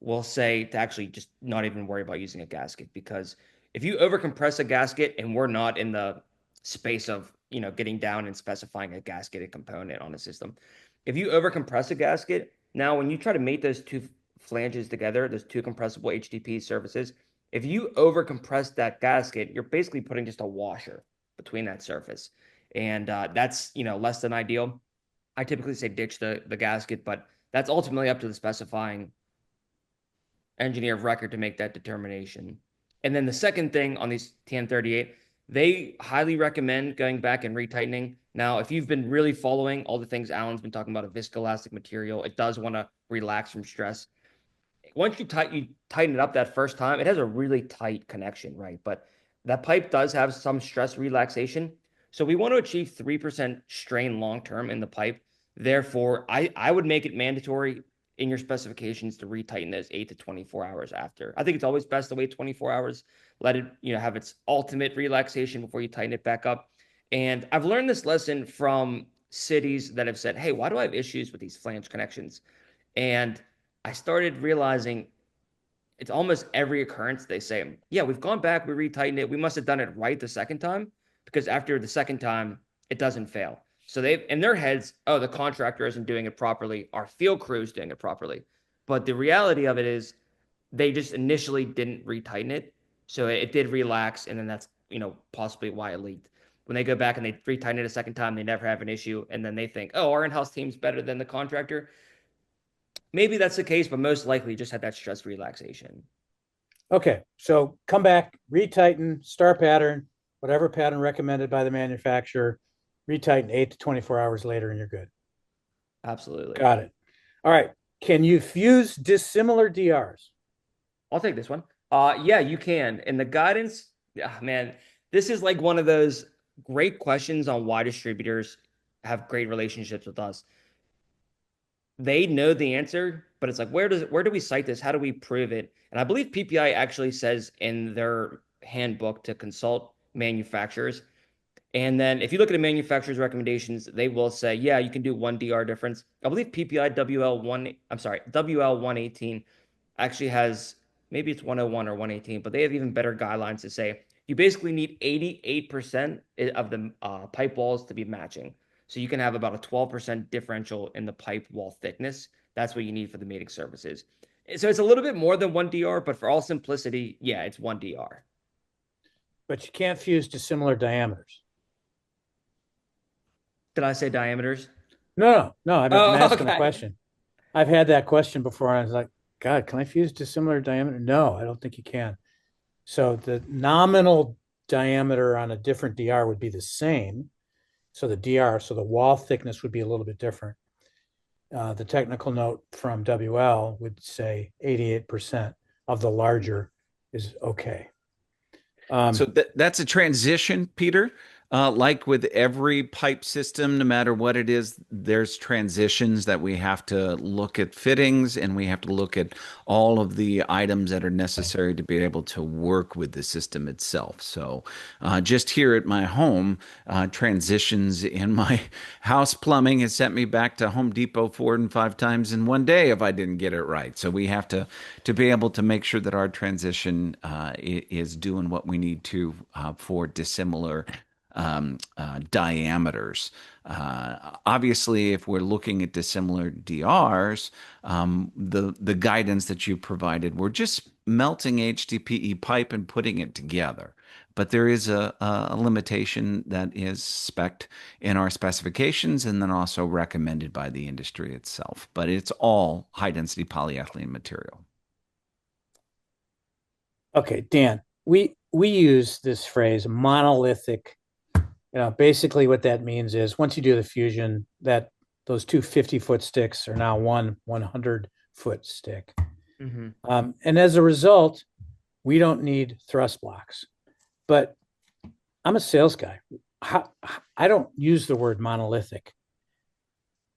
will say to actually just not even worry about using a gasket, because if you overcompress a gasket, and we're not in the space of getting down and specifying a gasketed component on a system, if you overcompress a gasket, now when you try to mate those two flanges together, those two compressible HDP surfaces, if you overcompress that gasket, you're basically putting just a washer between that surface, and that's less than ideal. I typically say ditch the gasket, but that's ultimately up to the specifying engineer of record to make that determination. And then the second thing on these TN38, they highly recommend going back and retightening. Now, if you've been really following all the things Alan's been talking about, a viscoelastic material, it does want to relax from stress. Once you tighten it up that first time, it has a really tight connection, right? But that pipe does have some stress relaxation. So we want to achieve 3% strain long-term in the pipe. Therefore, I would make it mandatory in your specifications to retighten those 8 to 24 hours after. I think it's always best to wait 24 hours, let it have its ultimate relaxation before you tighten it back up. And I've learned this lesson from cities that have said, hey, why do I have issues with these flange connections? And I started realizing it's almost every occurrence they say, yeah, we've gone back, we retightened it, we must have done it right the second time, because after the second time, it doesn't fail. So they've in their heads, oh, the contractor isn't doing it properly, our field crew is doing it properly. But the reality of it is they just initially didn't retighten it. So it did relax, and then that's possibly why it leaked. When they go back and they retighten it a second time, they never have an issue, and then they think, oh, our in-house team's better than the contractor. Maybe that's the case, but most likely just had that stress relaxation. Okay, so come back, retighten, star pattern, whatever pattern recommended by the manufacturer, retighten 8 to 24 hours later, and you're good. Absolutely. Got it. All right. Can you fuse dissimilar DRs? I'll take this one. Yeah, you can. And the guidance, man, this is like one of those great questions on why distributors have great relationships with us. They know the answer, but it's like, where do we cite this? How do we prove it? And I believe PPI actually says in their handbook to consult manufacturers. And then if you look at a manufacturer's recommendations, they will say, yeah, you can do 1 DR difference. I believe PPI WL118 actually has, maybe it's 101 or 118, but they have even better guidelines to say you basically need 88% of the pipe walls to be matching. So you can have about a 12% differential in the pipe wall thickness. That's what you need for the mating surfaces. So it's a little bit more than 1 DR, but for all simplicity, yeah, it's 1 DR. But you can't fuse dissimilar diameters. Did I say diameters? No. I'm asking a Okay. question. I've had that question before, and I was like, God, can I fuse dissimilar diameter? No, I don't think you can. So the nominal diameter on a different DR would be the same. So the wall thickness would be a little bit different. The technical note from WL would say 88% of the larger is okay. So that's a transition, Peter. Like with every pipe system, no matter what it is, there's transitions that we have to look at fittings and we have to look at all of the items that are necessary to be able to work with the system itself. So, just here at my home, transitions in my house plumbing has sent me back to Home Depot 4 and 5 times in one day if I didn't get it right. So we have to be able to make sure that our transition is doing what we need to for dissimilar diameters. Obviously, if we're looking at dissimilar DRs, the guidance that you provided, we're just melting HDPE pipe and putting it together. But there is a limitation that is spec'd in our specifications and then also recommended by the industry itself. But it's all high density polyethylene material. Okay, Dan, we use this phrase monolithic. Basically what that means is once you do the fusion, that those two 50-foot sticks are now one 100-foot stick. And as a result, we don't need thrust blocks. But I'm a sales guy. I don't use the word monolithic.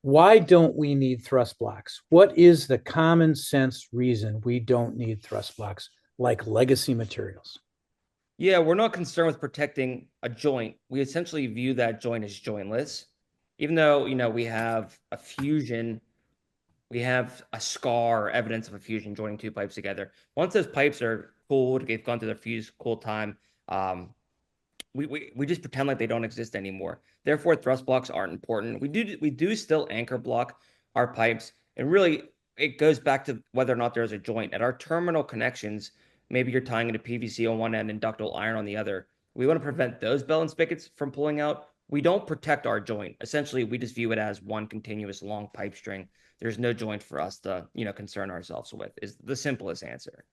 Why don't we need thrust blocks? What is the common sense reason we don't need thrust blocks like legacy materials? Yeah, we're not concerned with protecting a joint. We essentially view that joint as jointless. Even though, we have a fusion, we have a scar or evidence of a fusion joining two pipes together. Once those pipes are cooled, they've gone through their fuse cool time, we just pretend like they don't exist anymore. Therefore, thrust blocks aren't important. We do still anchor block our pipes, and really it goes back to whether or not there's a joint. At our terminal connections, maybe you're tying into PVC on one end and ductile iron on the other. We want to prevent those bell and spigots from pulling out. We don't protect our joint. Essentially, we just view it as one continuous long pipe string. There's no joint for us to, concern ourselves with, is the simplest answer.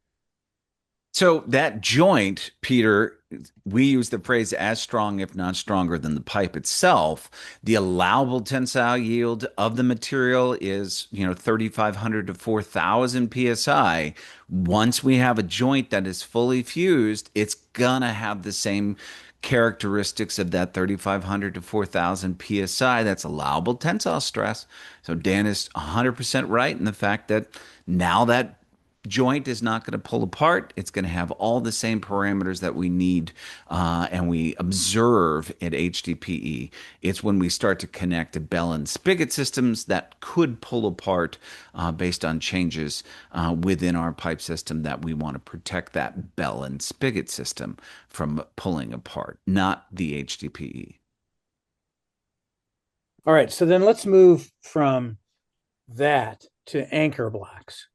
So that joint, Peter, we use the phrase as strong, if not stronger than the pipe itself. The allowable tensile yield of the material is, 3,500 to 4,000 PSI. Once we have a joint that is fully fused, it's gonna have the same characteristics of that 3,500 to 4,000 PSI. That's allowable tensile stress. So Dan is 100% right in the fact that now that joint is not going to pull apart. It's going to have all the same parameters that we need and we observe at HDPE. It's when we start to connect to bell and spigot systems that could pull apart based on changes within our pipe system that we want to protect that bell and spigot system from pulling apart, not the HDPE. All right, so then let's move from that to anchor blocks.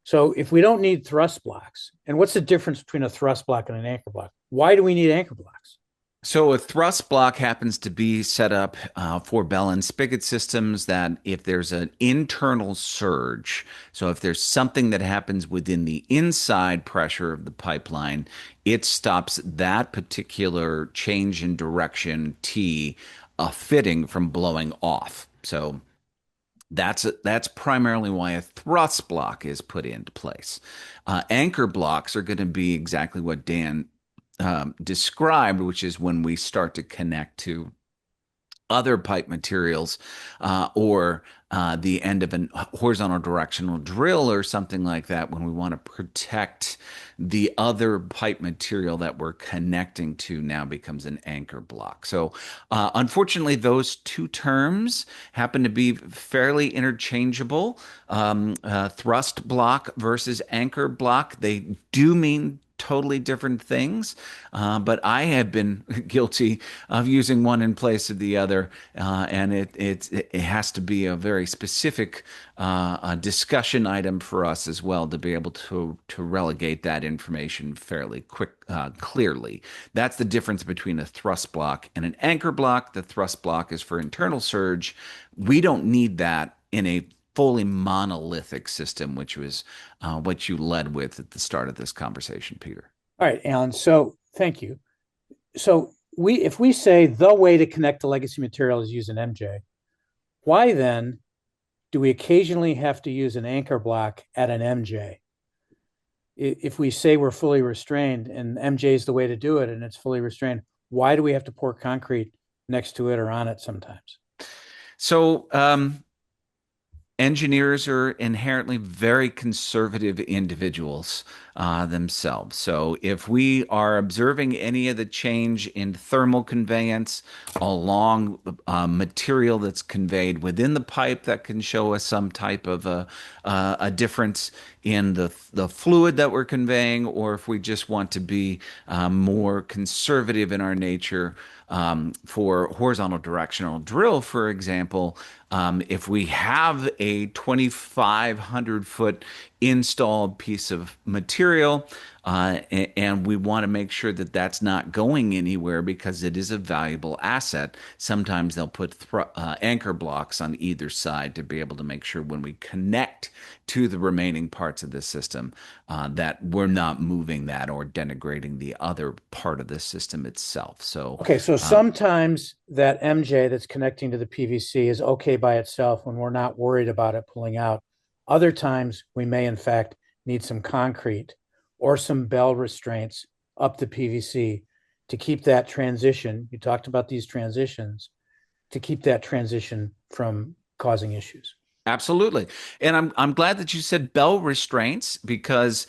So if we don't need thrust blocks, and what's the difference between a thrust block and an anchor block? Why do we need anchor blocks? So a thrust block happens to be set up for bell and spigot systems that if there's an internal surge, so if there's something that happens within the inside pressure of the pipeline, it stops that particular change in direction T fitting from blowing off. So that's primarily why a thrust block is put into place. Anchor blocks are going to be exactly what Dan described, which is when we start to connect to other pipe materials or the end of a horizontal directional drill or something like that when we want to protect the other pipe material that we're connecting to now becomes an anchor block. So unfortunately, those two terms happen to be fairly interchangeable. Thrust block versus anchor block, they do mean totally different things, but I have been guilty of using one in place of the other, and it has to be a very specific discussion item for us as well to be able to relegate that information fairly clearly. That's the difference between a thrust block and an anchor block. The thrust block is for internal surge. We don't need that in a fully monolithic system, which was what you led with at the start of this conversation, Peter. All right, Alan. So thank you. So if we say the way to connect to legacy material is use an MJ, why then do we occasionally have to use an anchor block at an MJ? If we say we're fully restrained and MJ is the way to do it and it's fully restrained, why do we have to pour concrete next to it or on it sometimes? So, engineers are inherently very conservative individuals themselves. So, if we are observing any of the change in thermal conveyance along material that's conveyed within the pipe, that can show us some type of a difference in the fluid that we're conveying, or if we just want to be more conservative in our nature. For horizontal directional drill, for example, if we have a 2,500-foot installed piece of material, and we want to make sure that that's not going anywhere because it is a valuable asset. Sometimes they'll put anchor blocks on either side to be able to make sure when we connect to the remaining parts of the system that we're not moving that or denigrating the other part of the system itself. So, Okay, so sometimes that MJ that's connecting to the PVC is okay by itself when we're not worried about it pulling out. Other times we may in fact need some concrete or some bell restraints up the PVC to keep that transition. You talked about these transitions to keep that transition from causing issues. absolutely. And I'm glad that you said bell restraints because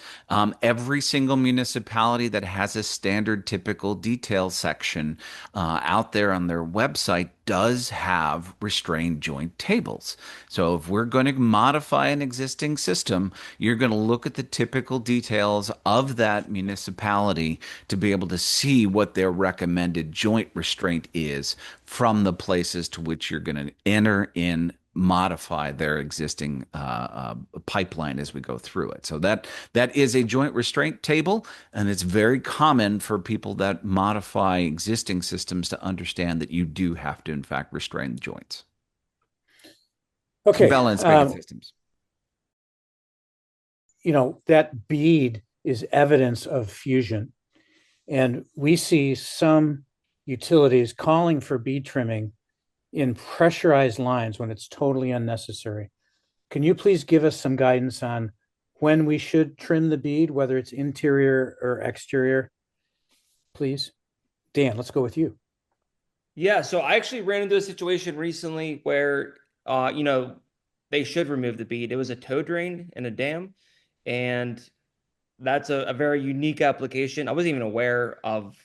every single municipality that has a standard typical detail section out there on their website does have restrained joint tables. So if we're going to modify an existing system, you're going to look at the typical details of that municipality to be able to see what their recommended joint restraint is from the places to which you're going to enter in modify their existing pipeline as we go through it. So that is a joint restraint table, and it's very common for people that modify existing systems to understand that you do have to, in fact, restrain the joints. Okay. Bell and spigot systems. That bead is evidence of fusion. And we see some utilities calling for bead trimming in pressurized lines when it's totally unnecessary. Can you please give us some guidance on when we should trim the bead, whether it's interior or exterior, please? Dan, let's go with you. Yeah, so I actually ran into a situation recently where, they should remove the bead. It was a tow drain in a dam, and that's a very unique application. I wasn't even aware of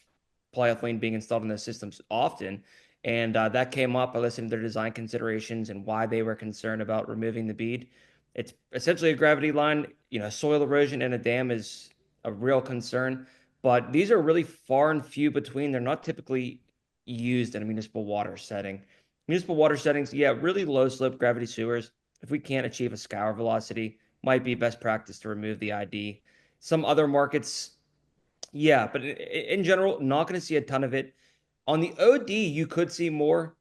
polyethylene being installed in those systems often. And that came up. I listened to their design considerations and why they were concerned about removing the bead. It's essentially a gravity line. Soil erosion in a dam is a real concern, but these are really far and few between. They're not typically used in a municipal water setting. Municipal water settings, yeah, really low slope gravity sewers. If we can't achieve a scour velocity, might be best practice to remove the ID. Some other markets, yeah, but in general, not going to see a ton of it. On the OD, you could see more.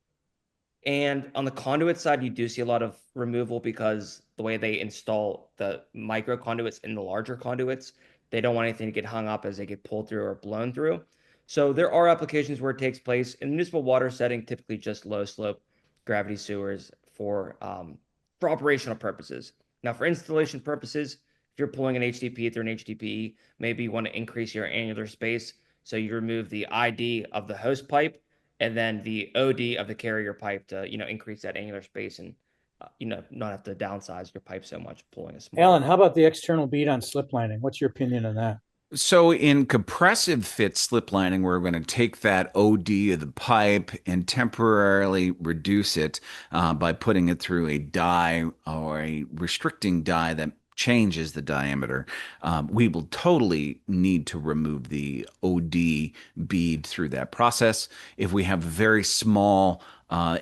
And on the conduit side, you do see a lot of removal because the way they install the micro conduits in the larger conduits, they don't want anything to get hung up as they get pulled through or blown through. So there are applications where it takes place in municipal water setting, typically just low slope gravity sewers for operational purposes. Now, for installation purposes, if you're pulling an HDPE through an HDPE, maybe you want to increase your annular space. So you remove the ID of the host pipe and then the OD of the carrier pipe to, increase that angular space and, not have to downsize your pipe so much pulling a small. Alan, how about the external bead on slip lining? What's your opinion on that? So in compressive fit slip lining, we're going to take that OD of the pipe and temporarily reduce it by putting it through a die or a restricting die that changes the diameter. We will totally need to remove the OD bead through that process. If we have very small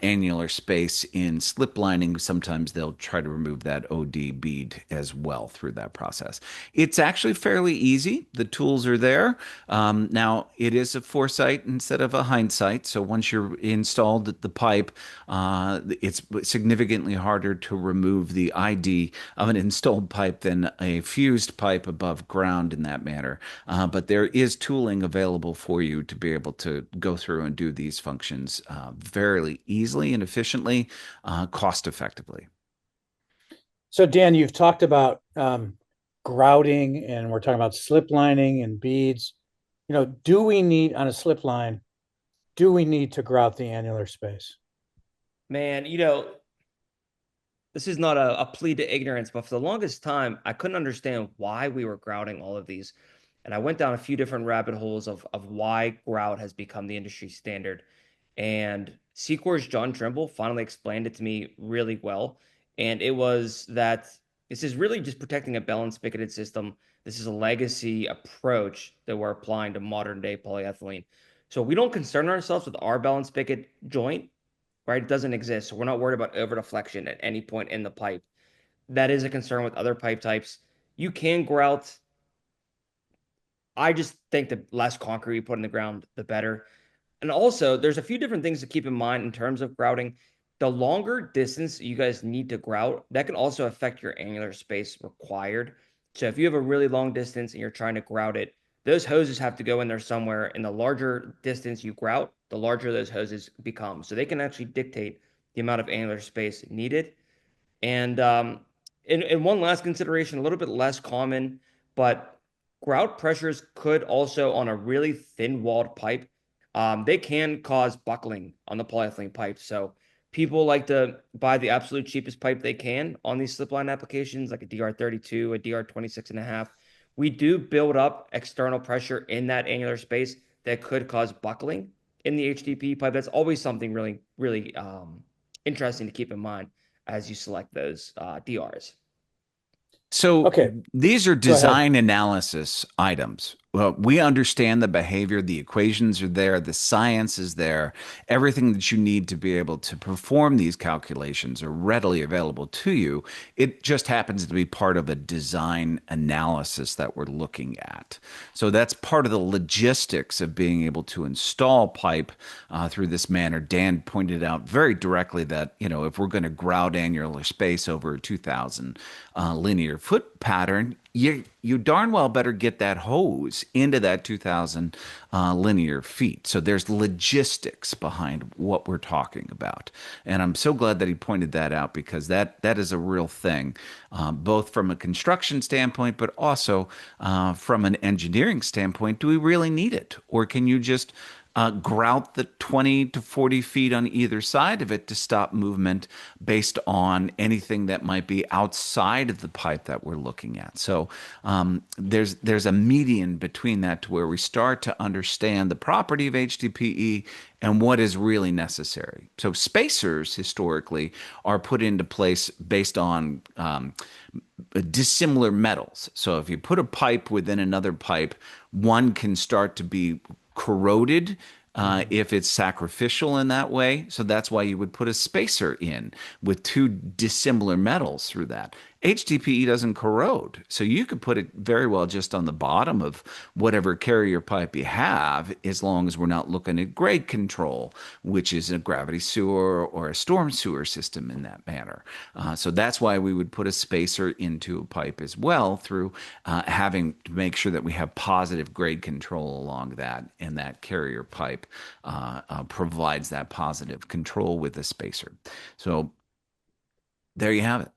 annular space in slip lining, sometimes they'll try to remove that OD bead as well through that process. It's actually fairly easy. The tools are there. Now, it is a foresight instead of a hindsight. So once you're installed the pipe, it's significantly harder to remove the ID of an installed pipe than a fused pipe above ground in that manner. But there is tooling available for you to be able to go through and do these functions fairly easily and efficiently, cost effectively. So, Dan, you've talked about grouting, and we're talking about slip lining and beads. Do we need on a slip line do we need to grout the annular space? Man, this is not a plea to ignorance, but for the longest time, I couldn't understand why we were grouting all of these. And I went down a few different rabbit holes of why grout has become the industry standard. And Secor's John Trimble finally explained it to me really well. And it was that this is really just protecting a bell and spicketed system. This is a legacy approach that we're applying to modern day polyethylene. So we don't concern ourselves with our bell and spigot joint, right? It doesn't exist. So we're not worried about over deflection at any point in the pipe. That is a concern with other pipe types. You can grout. I just think the less concrete you put in the ground, the better. And also, there's a few different things to keep in mind in terms of grouting. The longer distance you guys need to grout, that can also affect your annular space required. So if you have a really long distance and you're trying to grout it, those hoses have to go in there somewhere. And the larger distance you grout, the larger those hoses become. So they can actually dictate the amount of annular space needed. And one last consideration, a little bit less common, but grout pressures could also, on a really thin-walled pipe, they can cause buckling on the polyethylene pipe. So people like to buy the absolute cheapest pipe they can on these slipline applications, like a DR32, a DR26.5. We do build up external pressure in that annular space that could cause buckling in the HDPE pipe. That's always something really, really interesting to keep in mind as you select those DRs. So Okay, these are go ahead. design analysis items. Well, we understand the behavior, the equations are there, the science is there. Everything that you need to be able to perform these calculations are readily available to you. It just happens to be part of a design analysis that we're looking at. So that's part of the logistics of being able to install pipe through this manner. Dan pointed out very directly that, if we're going to grout annular space over a 2,000 linear foot pattern, you darn well better get that hose into that 2,000 linear feet. So there's logistics behind what we're talking about. And I'm so glad that he pointed that out, because that is a real thing, both from a construction standpoint, but also from an engineering standpoint. Do we really need it? Or can you just grout the 20 to 40 feet on either side of it to stop movement based on anything that might be outside of the pipe that we're looking at? So there's a median between that to where we start to understand the property of HDPE and what is really necessary. So spacers historically are put into place based on dissimilar metals. So if you put a pipe within another pipe, one can start to be corroded if it's sacrificial in that way. So that's why you would put a spacer in with two dissimilar metals through that. HDPE doesn't corrode. So you could put it very well just on the bottom of whatever carrier pipe you have, as long as we're not looking at grade control, which is a gravity sewer or a storm sewer system in that manner. So that's why we would put a spacer into a pipe as well, through having to make sure that we have positive grade control along that, and that carrier pipe provides that positive control with a spacer. So there you have it.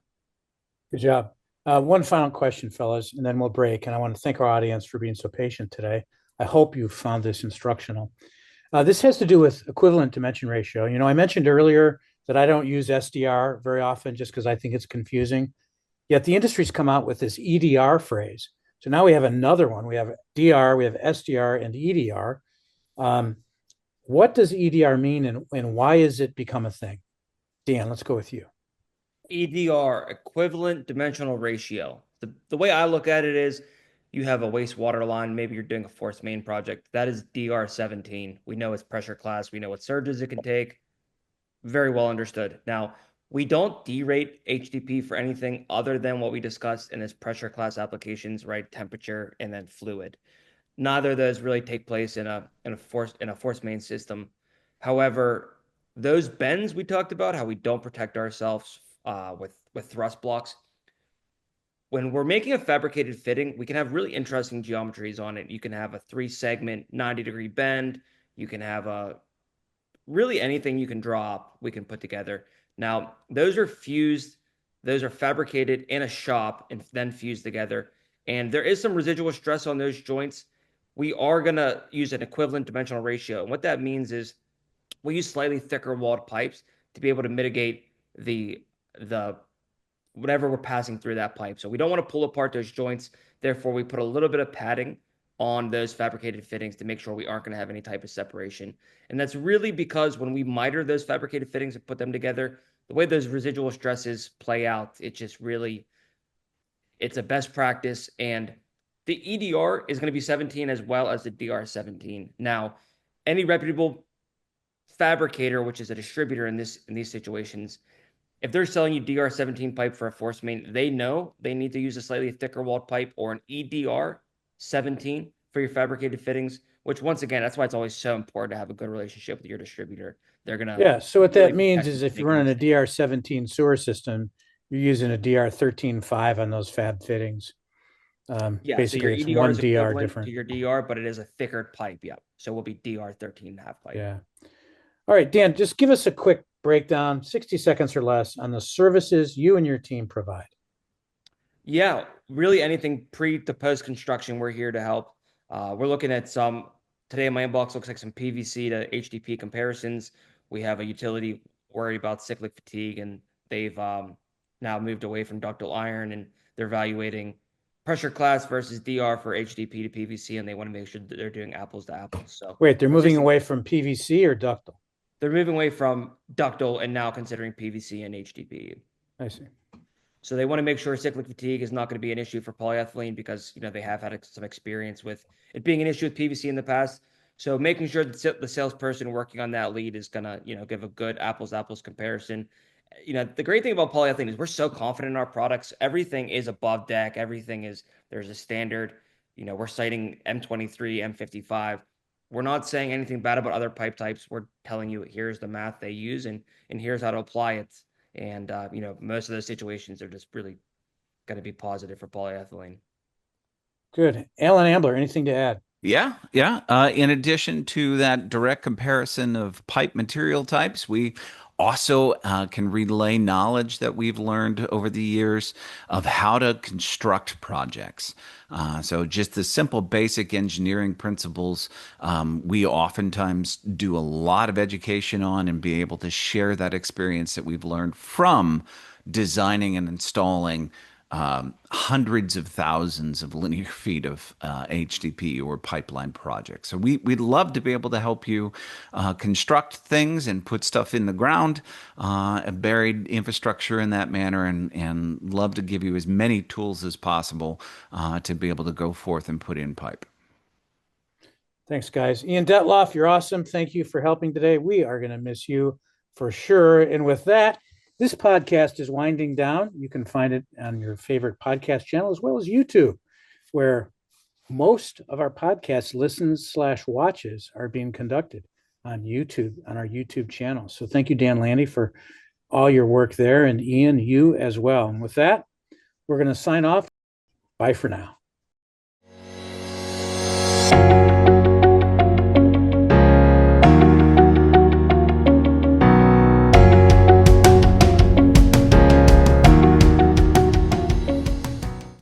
Good job. One final question, fellas, and then we'll break. And I want to thank our audience for being so patient today. I hope you found this instructional. This has to do with equivalent dimension ratio. I mentioned earlier that I don't use SDR very often just because I think it's confusing. Yet the industry's come out with this EDR phrase. So now we have another one. We have DR, we have SDR, and EDR. What does EDR mean, and why has it become a thing? Dan, let's go with you. EDR, equivalent dimensional ratio. The way I look at it is, you have a wastewater line, maybe you're doing a force main project. That is DR17. We know its pressure class, we know what surges it can take. Very well understood. Now, we don't derate HDP for anything other than what we discussed in its pressure class applications, right? Temperature and then fluid. Neither of those really take place in a force main system. However, those bends we talked about, how we don't protect ourselves with thrust blocks. When we're making a fabricated fitting, we can have really interesting geometries on it. You can have a 3-segment 90-degree bend. You can have really anything you can draw up, we can put together. Now, those are fused, those are fabricated in a shop and then fused together. And there is some residual stress on those joints. We are going to use an equivalent dimensional ratio. And what that means is we use slightly thicker walled pipes to be able to mitigate the whatever we're passing through that pipe. So we don't want to pull apart those joints. Therefore, we put a little bit of padding on those fabricated fittings to make sure we aren't going to have any type of separation. And that's really because when we miter those fabricated fittings and put them together, the way those residual stresses play out, it just really, it's a best practice. And the EDR is going to be 17 as well as the DR 17. Now, any reputable fabricator, which is a distributor in these situations, if they're selling you DR 17 pipe for a force main, they know they need to use a slightly thicker walled pipe or an EDR 17 for your fabricated fittings, which once again, that's why it's always so important to have a good relationship with your distributor. They're going to Yeah. So what really that means protect is you if from you're making running a mistakes. DR 17 sewer system, you're using a DR 13.5 on those fab fittings. Yeah, so your Basically, it's EDR one is DR equivalent to different. your DR, but it is a thicker pipe. Yeah. So it will be DR 13.5 pipe. Yeah. All right, Dan, just give us a quick breakdown, 60 seconds or less, on the services you and your team provide. Yeah, really anything pre to post construction, we're here to help. We're looking at some today. My inbox looks like some PVC to HDPE comparisons. We have a utility worried about cyclic fatigue, and they've now moved away from ductile iron, and they're evaluating pressure class versus DR for HDPE to PVC, and they want to make sure that they're doing apples to apples. So Wait, they're that's moving just away from PVC or ductile? they're moving away from ductile and now considering PVC and HDPE. I see. So they want to make sure cyclic fatigue is not going to be an issue for polyethylene because they have had some experience with it being an issue with PVC in the past. So making sure that the salesperson working on that lead is going to give a good apples to apples comparison. The great thing about polyethylene is we're so confident in our products. Everything is above deck. Everything is there's a standard. We're citing M23, M55. We're not saying anything bad about other pipe types. We're telling you here's the math they use and here's how to apply it. And most of those situations are just really going to be positive for polyethylene. Good. Alan Ambler, anything to add? Yeah, yeah. In addition to that direct comparison of pipe material types, we also can relay knowledge that we've learned over the years of how to construct projects. So just the simple basic engineering principles, we oftentimes do a lot of education on and be able to share that experience that we've learned from designing and installing hundreds of thousands of linear feet of HDPE or pipeline projects. So we'd love to be able to help you construct things and put stuff in the ground, buried infrastructure in that manner, and love to give you as many tools as possible to be able to go forth and put in pipe. Thanks, guys. Ian Detloff, you're awesome. Thank you for helping today. We are going to miss you for sure. And with that, this podcast is winding down. You can find it on your favorite podcast channel as well as YouTube, where most of our podcast listens/watches are being conducted on YouTube, on our YouTube channel. So thank you, Dan Landy, for all your work there, and Ian, you as well. And with that, we're going to sign off. Bye for now.